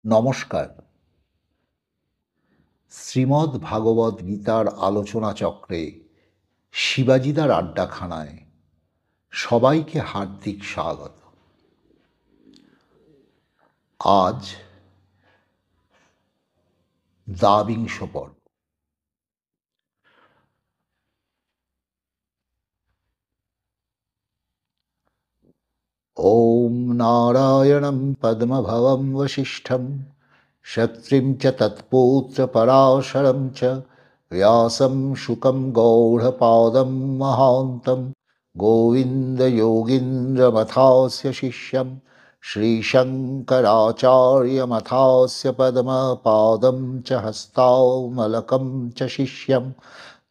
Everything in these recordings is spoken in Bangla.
নমস্কার। শ্রীমদ্ ভাগবত গীতার আলোচনা চক্রে শিবাজিদার আড্ডাখানায় সবাইকে হার্দিক স্বাগত। আজ দ্বাবিংশ পর্ব। ওম নারায়ণং পদ্মভবং বশিষ্ঠং শক্তিং চ তৎপৌত্র পরাশরং চ व्यासं शुकं गौडपादं महान्तं गोविन्दयोगीन्द्रमथास्य शिष्यं श्रीशङ्कराचार्यमथास्य पद्मपादं च हस्तामलकं च शिष्यं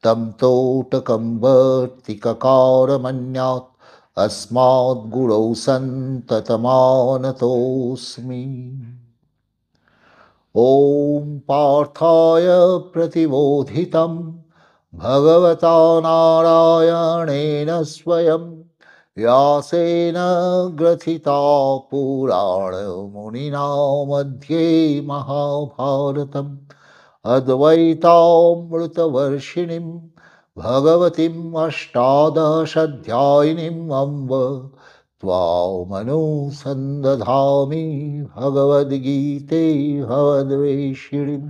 तं तोटकं वर्तिककारमन्यात् अस्माद्गुरौ सन्ततमानतोऽस्मि। ॐ पार्थाय प्रतिबोधितं भगवता नारायणेन स्वयं व्यासेन ग्रथिता पुराणमुनिना मध्ये महाभारतम् अद्वैतामृतवर्षिणीं भगवतीम् अष्टादशाध्यायिनीम् अम्ब त्वामनुसन्दधामि भगवद्गीते भवद्वेषिणीम्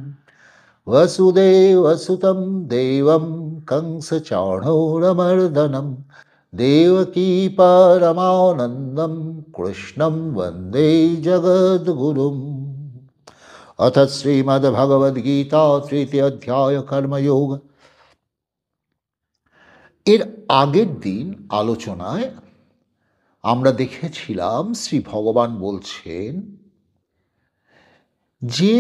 वसुदेवसुतं देवं कंसचाणूरमर्दनं देवकी परमानन्दं कृष्णं वन्दे जगद्गुरुम्। अथ श्रीमद्भगवद्गीता तृतीय अध्याय कर्मयोग। এর আগের দিন আলোচনায় আমরা দেখেছিলাম শ্রী ভগবান বলছেন যে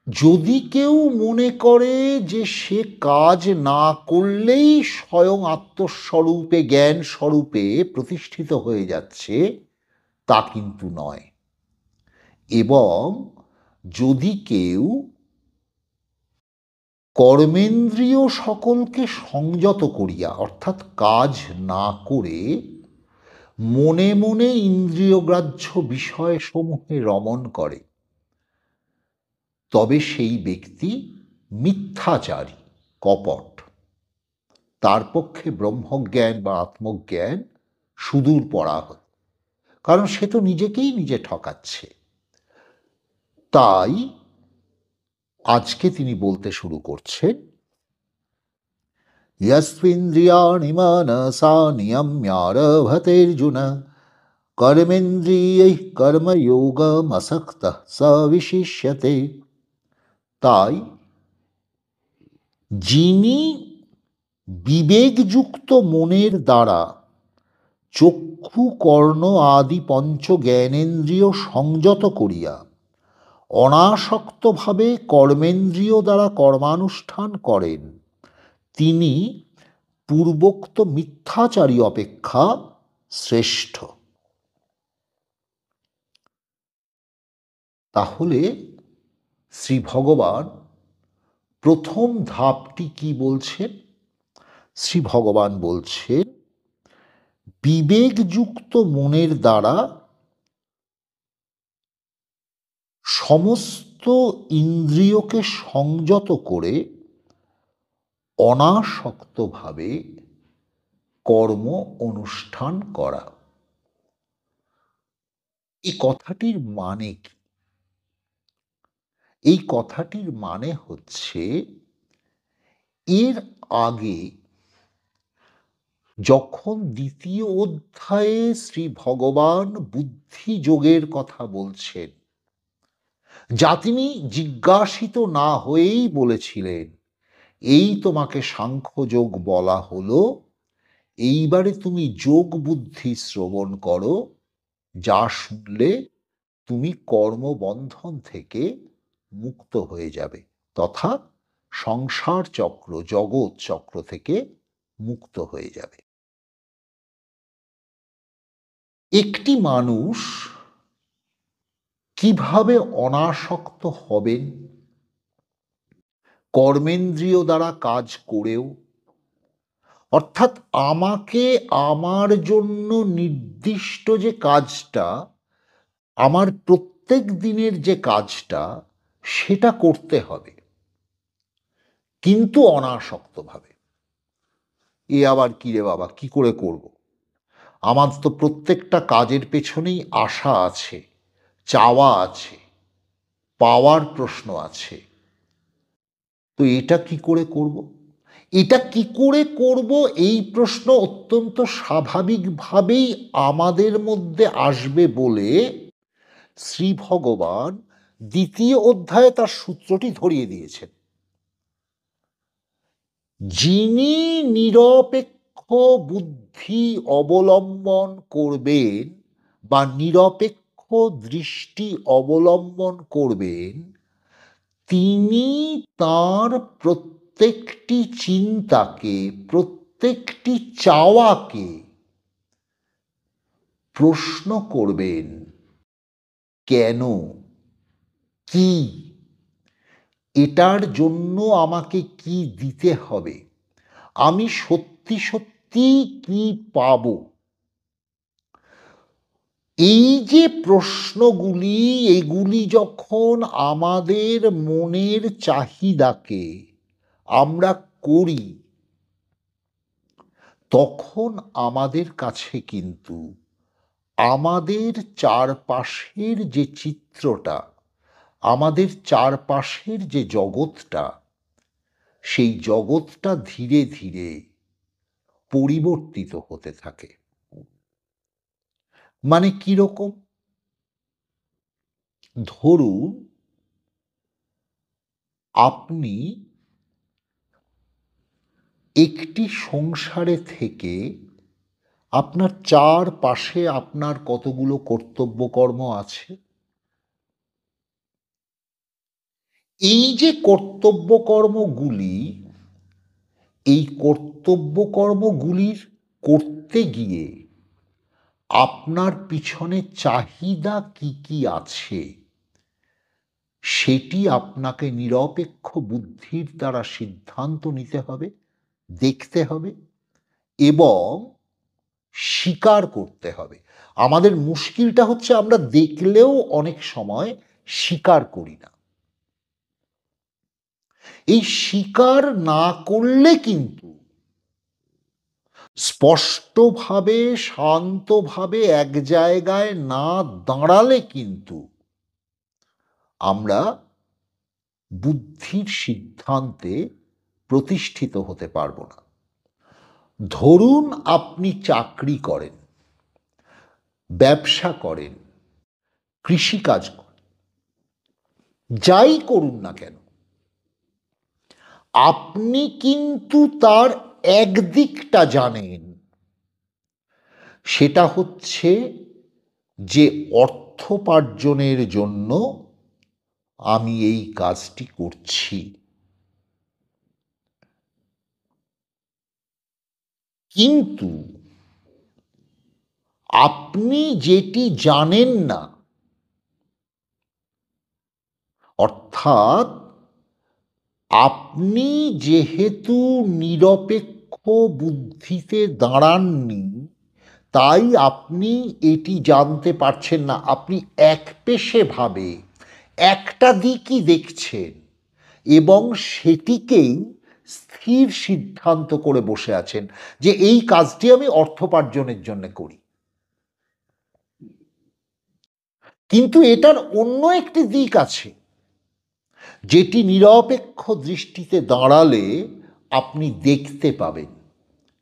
যদি কেউ মনে করে যে সে কাজ না করলেই স্বয়ং আত্মস্বরূপে জ্ঞান স্বরূপে প্রতিষ্ঠিত হয়ে যাচ্ছে, তা কিন্তু নয়। এবং যদি কেউ কর্মেন্দ্রিয় সকলকে সংযত করিয়া অর্থাৎ কাজ না করে মনে মনে ইন্দ্রিয়গ্রাহ্য বিষয়সমূহে রমণ করে, তবে সেই ব্যক্তি মিথ্যাচারী, কপট। তার পক্ষে ব্রহ্মজ্ঞান বা আত্মজ্ঞান সুদূর পরাহত, কারণ সে তো নিজেকেই নিজে ঠকাচ্ছে। তাই আজকে তিনি বলতে শুরু করছেন, यस्त्विन्द्रियाणि मनसा नियम्यारभतेऽर्जुन कर्मेन्द्रियैः कर्मयोगमसक्तः स विशिष्यते। তাই যিনি বিবেকযুক্ত মনের দ্বারা চক্ষু কর্ণ আদি পঞ্চ জ্ঞানেন্দ্রিয় সংযত করিয়া অনাসক্তভাবে কর্মেন্দ্রিয় দ্বারা কর্মানুষ্ঠান করেন, তিনি পূর্বোক্ত মিথ্যাচারী অপেক্ষা শ্রেষ্ঠ। তাহলে শ্রী ভগবান প্রথম ধাপটি কি বলছেন? শ্রী ভগবান বলছেন, বিবেকযুক্ত মনের দ্বারা সমস্ত ইন্দ্রিয়কে সংযত করে অনাসক্তভাবে কর্ম অনুষ্ঠান করা। এই কথাটির মানে কি? এই কথাটির মানে হচ্ছে, এর আগে যখন দ্বিতীয় অধ্যায়ে শ্রী ভগবান বুদ্ধি যোগের কথা বলছেন, যা তিনি জিজ্ঞাসিত না হয়েই বলেছিলেন, এই তোমাকে সাংখ্যযোগ বলা হলো, এইবারে তুমি যোগ বুদ্ধি শ্রবণ করো, যা শুনলে তুমি কর্মবন্ধন থেকে মুক্ত হয়ে যাবে, তথা সংসার চক্র জগৎ চক্র থেকে মুক্ত হয়ে যাবে। একটি মানুষ কিভাবে অনাসক্ত হবেন কর্মেন্দ্রিয় দ্বারা কাজ করেও? অর্থাৎ আমাকে আমার জন্য নির্দিষ্ট যে কাজটা আমার প্রত্যেক দিনের যে কাজটা সেটা করতে হবে, কিন্তু অনাসক্তভাবে। এ আবার কি রে বাবা, কি করে করব? আমার তো প্রত্যেকটা কাজের পেছনেই আশা আছে, চাওয়া আছে, পাওয়ার প্রশ্ন আছে। তো এটা কি করে করব? এটা কি করে করব, এই প্রশ্ন অত্যন্ত স্বাভাবিকভাবেই আমাদের মধ্যে আসবে বলে শ্রী ভগবান দ্বিতীয় অধ্যায়ে তার সূত্রটি ধরিয়ে দিয়েছেন। যিনি নিরপেক্ষ বুদ্ধি অবলম্বন করবেন বা নিরপেক্ষ দৃষ্টি অবলম্বন করবেন, তিনি তার প্রত্যেকটি চিন্তাকে, প্রত্যেকটি চাওয়াকে প্রশ্ন করবেন। কেন? কি? এটার জন্য আমাকে কি দিতে হবে? আমি সত্যি সত্যি কি পাব? এই যে প্রশ্নগুলি, এগুলি যখন আমাদের মনের চাহিদাকে আমরা করি, তখন আমাদের কাছে কিন্তু আমাদের চারপাশের যে চিত্রটা, আমাদের চারপাশের যে জগৎটা, সেই জগৎটা ধীরে ধীরে পরিবর্তিত হতে থাকে। মানে কিরকম? ধরুন, আপনি একটি সংসারে থেকে আপনার চারপাশে আপনার কতগুলো কর্তব্যকর্ম আছে। এই যে কর্তব্যকর্মগুলি, এই কর্তব্যকর্মগুলির করতে গিয়ে আপনার পিছনে চাহিদা কি কি আছে, সেটি আপনাকে নিরপেক্ষ বুদ্ধির দ্বারা সিদ্ধান্ত নিতে হবে, দেখতে হবে এবং স্বীকার করতে হবে। আমাদের মুশকিলটা হচ্ছে আমরা দেখলেও অনেক সময় স্বীকার করি না। এই স্বীকার না করলে কিন্তু, স্পষ্টভাবে শান্তভাবে এক জায়গায় না দাঁড়ালে কিন্তু আমরা বুদ্ধির সিদ্ধান্তে প্রতিষ্ঠিত হতে পারবো না। ধরুন, আপনি চাকরি করেন, ব্যবসা করেন, কৃষিকাজ করেন, যাই করুন না কেন, আপনি কিন্তু তার একদিকটা জানেন। সেটা হচ্ছে যে অর্থোপার্জনের জন্য আমি এই কাজটি করছি। কিন্তু আপনি যেটি জানেন না, অর্থাৎ আপনি যেহেতু নিরপেক্ষ বুদ্ধিতে দাঁড়াননি, তাই আপনি এটি জানতে পারছেন না। আপনি একপেশেভাবে একটা দিকই দেখছেন এবং সেটিকেই স্থির সিদ্ধান্ত করে বসে আছেন যে এই কাজটি আমি অর্থোপার্জনের জন্য করি। কিন্তু এটার অন্য একটি দিক আছে, যেটি নিরপেক্ষ দৃষ্টিতে দাঁড়ালে আপনি দেখতে পাবেন।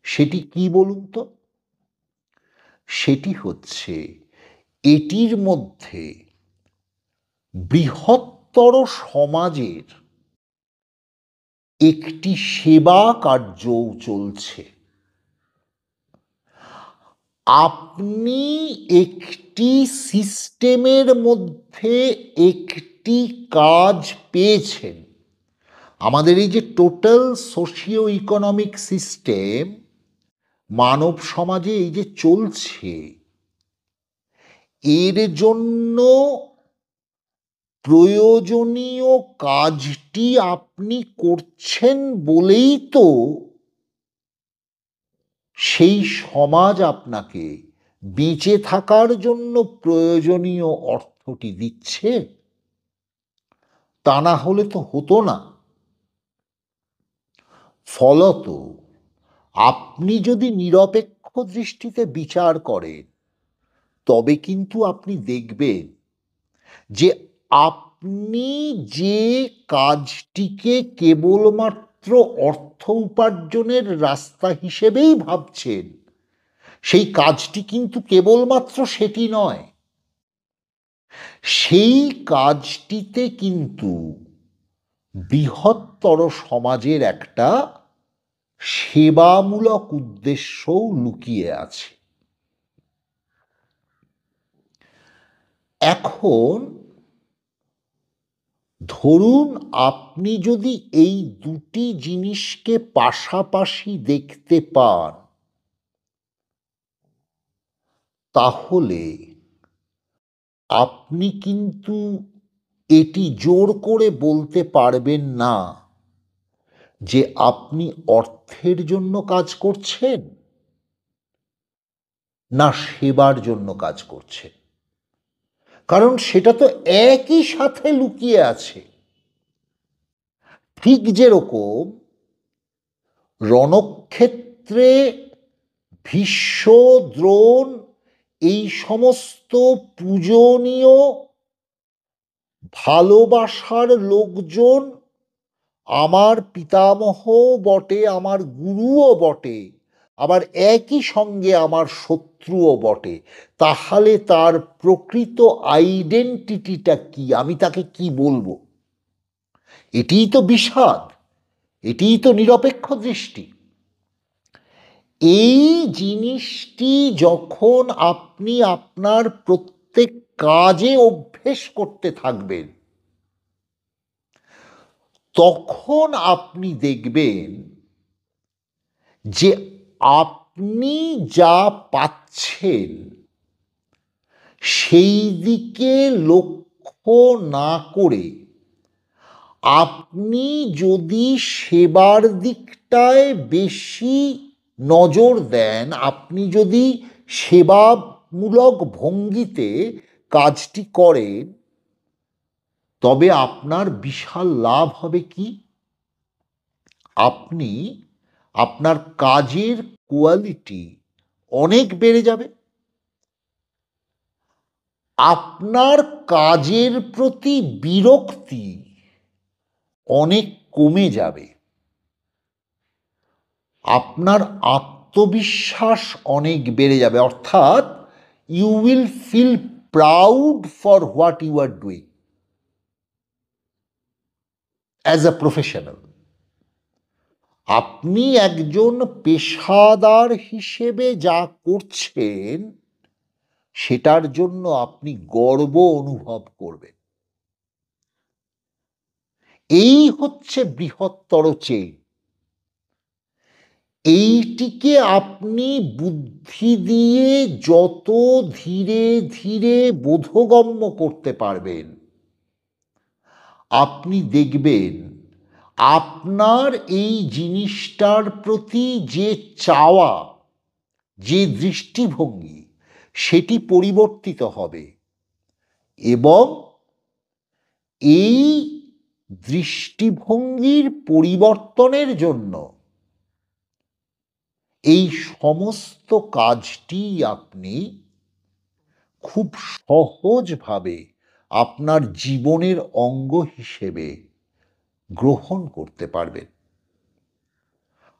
সেটি কি বলুন তো? সেটি হচ্ছে এটির মধ্যে বৃহত্তর সমাজের একটি সেবা কার্যও চলছে। আপনি একটি সিস্টেমের মধ্যে একটি কাজ পেয়েছেন। আমাদের এই যে টোটাল সোশিও ইকোনমিক সিস্টেম, মানব সমাজে এই যে চলছে, এর জন্য প্রয়োজনীয় কাজটি আপনি করছেন বলেই তো সেই সমাজ আপনাকে বেঁচে থাকার জন্য প্রয়োজনীয় অর্থটি দিচ্ছে? তা না হলে তো হতো না। ফলত আপনি যদি নিরপেক্ষ দৃষ্টিতে বিচার করেন, তবে কিন্তু আপনি দেখবেন যে আপনি যে কাজটিকে কেবলমাত্র অর্থ উপার্জনের রাস্তা হিসেবেই ভাবছেন, সেই কাজটি কিন্তু কেবলমাত্র সেটি নয়। সেই কাজটিতে কিন্তু বৃহত্তর সমাজের একটা সেবামূলক উদ্দেশ্যও লুকিয়ে আছে। এখন ধরুন আপনি যদি এই দুটি জিনিসকে পাশাপাশি দেখতে পান, তাহলে আপনি কিন্তু এটি জোর করে বলতে পারবেন না যে আপনি অর্থের জন্য কাজ করছেন না সেবার জন্য কাজ করছেন। কারণ সেটা তো একই সাথে লুকিয়ে আছে। ঠিক যেরকম রণক্ষেত্রে ভীষ্ম, দ্রোণ এই সমস্ত পূজনীয় ভালোবাসার লোকজন আমার পিতামহও বটে, আমার গুরুও বটে, আবার একই সঙ্গে আমার শত্রুও বটে। তাহলে তার প্রকৃত আইডেন্টিটিটা কি? আমি তাকে কি বলবো? এটিই তো বিষাদ, এটিই তো নিরপেক্ষ দৃষ্টি। এই জিনিসটি যখন আপনি আপনার প্রত্যেক কাজে অভ্যেস করতে থাকবেন, তখন আপনি দেখবেন যে আপনি যা পাচ্ছেন সেই দিকে লক্ষ্য না করে আপনি যদি সেবার দিকটায় বেশি নজর দেন, আপনি যদি সেবামূলক ভঙ্গিতে কাজটি করেন, তবে আপনার বিশাল লাভ হবে কি? আপনি আপনার কাজের কোয়ালিটি অনেক বেড়ে যাবে। আপনার কাজের প্রতি বিরক্তি অনেক কমে যাবে। আপনার আত্মবিশ্বাস অনেক বেড়ে যাবে। অর্থাৎ you will feel proud for what you are doing as a professional. আপনি একজন পেশাদার হিসেবে যা করছেন সেটার জন্য আপনি গর্ব অনুভব করবেন। এই হচ্ছে বৃহত্তর চেইন। এইটিকে আপনি বুদ্ধি দিয়ে যত ধীরে ধীরে বোধগম্য করতে পারবেন, আপনি দেখবেন আপনার এই জিনিসটার প্রতি যে চাওয়া, যে দৃষ্টিভঙ্গি, সেটি পরিবর্তিত হবে এবং এই দৃষ্টিভঙ্গির পরিবর্তনের জন্য এই সমস্ত কাজটি আপনি খুব সহজভাবে আপনার জীবনের অঙ্গ হিসেবে গ্রহণ করতে পারবেন।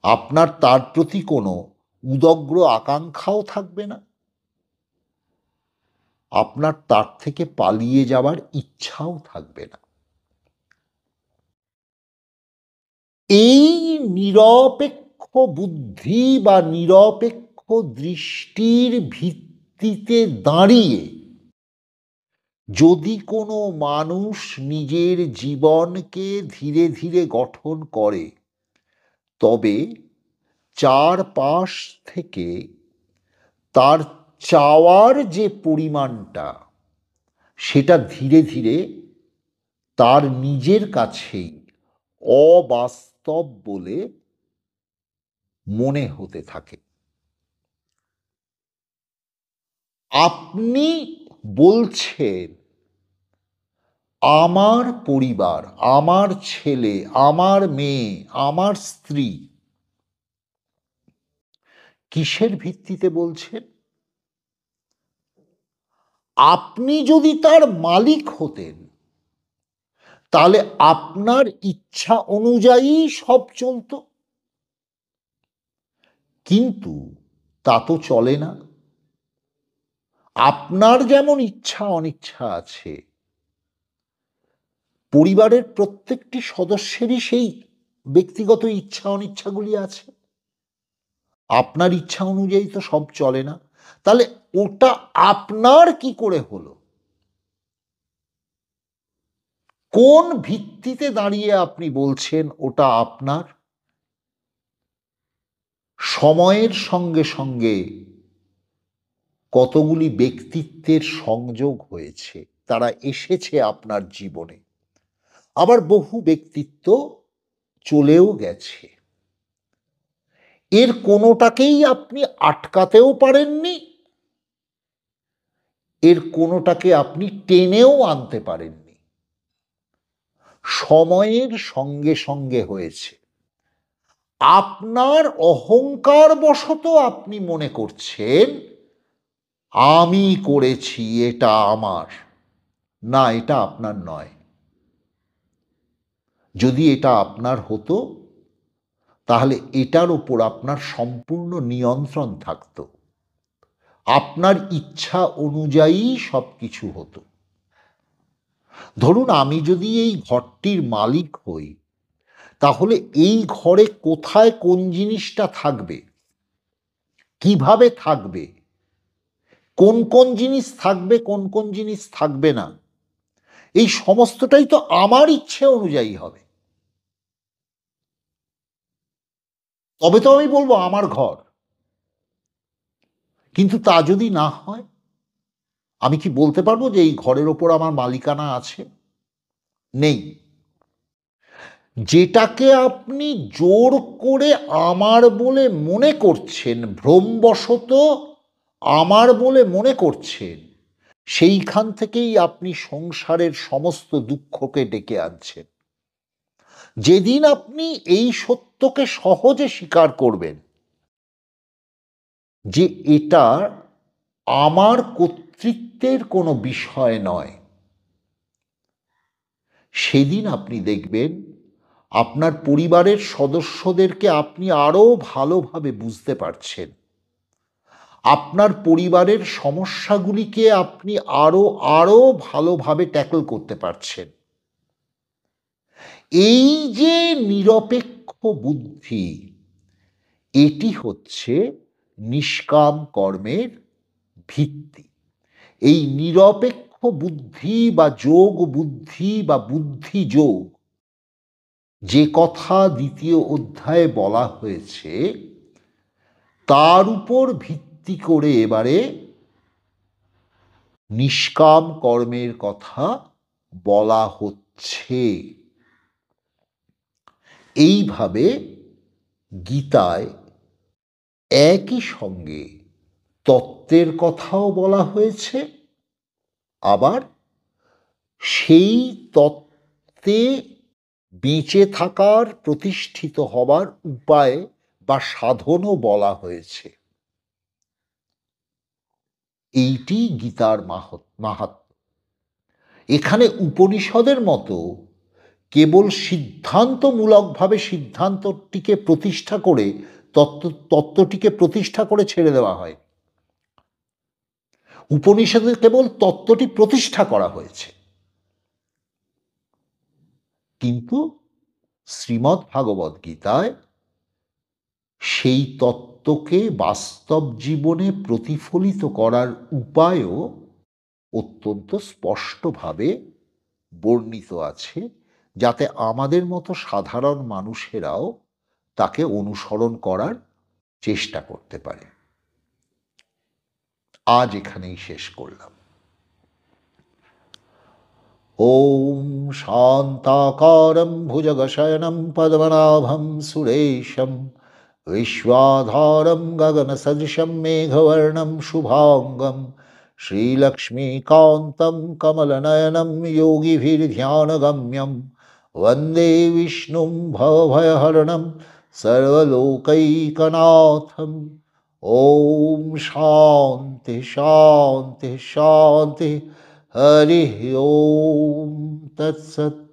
আপনার তার প্রতি কোনো উদগ্র আকাঙ্ক্ষাও থাকবে না, আপনার তার থেকে পালিয়ে যাওয়ার ইচ্ছাও থাকবে না। এই নিরপেক্ষ বুদ্ধি বা নিরপেক্ষ দৃষ্টির ভিত্তিতে দাঁড়িয়ে যদি কোনো মানুষ নিজের জীবনকে ধীরে ধীরে গঠন করে, তবে চারপাশ থেকে তার চাওয়ার যে পরিমাণটা, সেটা ধীরে ধীরে তার নিজের কাছেই অবাস্তব বলে মনে হতে থাকে। আপনি বলছেন আমার পরিবার, আমার ছেলে, আমার মেয়ে, আমার স্ত্রী, কিসের ভিত্তিতে বলছেন? আপনি যদি তার মালিক হতেন, তাহলে আপনার ইচ্ছা অনুযায়ী সব চলত। কিন্তু তা তো চলে না। আপনার যেমন ইচ্ছা অনিচ্ছা আছে, পরিবারের প্রত্যেকটি সদস্যেরই সেই ব্যক্তিগত ইচ্ছা অনিচ্ছাগুলি আছে। আপনার ইচ্ছা অনুযায়ী তো সব চলে না। তাহলে ওটা আপনার কি করে হলো? কোন ভিত্তিতে দাঁড়িয়ে আপনি বলছেন ওটা আপনার? সময়ের সঙ্গে সঙ্গে কতগুলি ব্যক্তিত্বের সংযোগ হয়েছে, তারা এসেছে আপনার জীবনে। আবার বহু ব্যক্তিত্ব চলেও গেছে। এর কোনোটাকেই আপনি আটকাতেও পারেননি, এর কোনোটাকে আপনি টেনেও আনতে পারেননি। সময়ের সঙ্গে সঙ্গে হয়েছে। আপনার অহংকার বশত আপনি মনে করছেন আমি করেছি, এটা আমার। না, এটা আপনার নয়। যদি এটা আপনার হতো, তাহলে এটার ওপর আপনার সম্পূর্ণ নিয়ন্ত্রণ থাকতো। আপনার ইচ্ছা অনুযায়ী সবকিছু হতো। ধরুন আমি যদি এই ঘরটির মালিক হই, তাহলে এই ঘরে কোথায় কোন জিনিসটা থাকবে, কিভাবে থাকবে, কোন কোন জিনিস থাকবে, কোন কোন জিনিস থাকবে না, এই সমস্তটাই তো আমার ইচ্ছে অনুযায়ী হবে। তবে তো আমি বলবো আমার ঘর। কিন্তু তা যদি না হয়, আমি কি বলতে পারবো যে এই ঘরের ওপর আমার মালিকানা আছে? নেই। যেটাকে আপনি জোর করে আমার বলে মনে করছেন, ভ্রমবশত আমার বলে মনে করছেন, সেইখান থেকেই আপনি সংসারের সমস্ত দুঃখকে ডেকে আনছেন। যেদিন আপনি এই সত্যকে সহজে স্বীকার করবেন যে এটা আমার কর্তৃত্বের কোনো বিষয় নয়, সেদিন আপনি দেখবেন আপনার পরিবারের সদস্যদেরকে আপনি আরও ভালোভাবে বুঝতে পারছেন। আপনার পরিবারের সমস্যাগুলিকে আপনি আরও ভালোভাবে ট্যাকল করতে পারছেন। এই যে নিরপেক্ষ বুদ্ধি, এটি হচ্ছে নিষ্কাম কর্মের ভিত্তি। এই নিরপেক্ষ বুদ্ধি বা যোগ বুদ্ধি বা বুদ্ধি যোগ, যে কথা দ্বিতীয় অধ্যায়ে বলা হয়েছে, তার উপর ভিত্তি করে এবারে নিষ্কাম কর্মের কথা বলা হচ্ছে। এইভাবে গীতায় একই সঙ্গে তত্ত্বের কথাও বলা হয়েছে, আবার সেই তত্ত্বে বেঁচে থাকার, প্রতিষ্ঠিত হবার উপায় বা সাধনও বলা হয়েছে। এইটি গীতার মাহাত্ম্য। এখানে উপনিষদের মতো কেবল সিদ্ধান্তমূলকভাবে সিদ্ধান্তটিকে প্রতিষ্ঠা করে, তত্ত্বটিকে প্রতিষ্ঠা করে ছেড়ে দেওয়া হয়। উপনিষদে কেবল তত্ত্বটি প্রতিষ্ঠা করা হয়েছে, কিন্তু শ্রীমদ্ ভাগবত গীতায় সেই তত্ত্বকে বাস্তব জীবনে প্রতিফলিত করার উপায়ও অত্যন্ত স্পষ্টভাবে বর্ণিত আছে, যাতে আমাদের মতো সাধারণ মানুষেরাও তাকে অনুসরণ করার চেষ্টা করতে পারে। আজ এখানেই শেষ করলাম। ওম শান্তাকারং ভুজগশয়নং পদ্মনাভং সুরেশম विश्वाधारं गगनसदृशं मेघवर्णं शुभांगं श्रीलक्ष्मीकान्तं कमलनयनं योगिभिर्ध्यानगम्यं वन्दे विष्णुं भवभयहरणं सर्वलोकैकनाथम्। ॐ शान्ति शान्ति शान्ति। हरिः ॐ तत्सत्।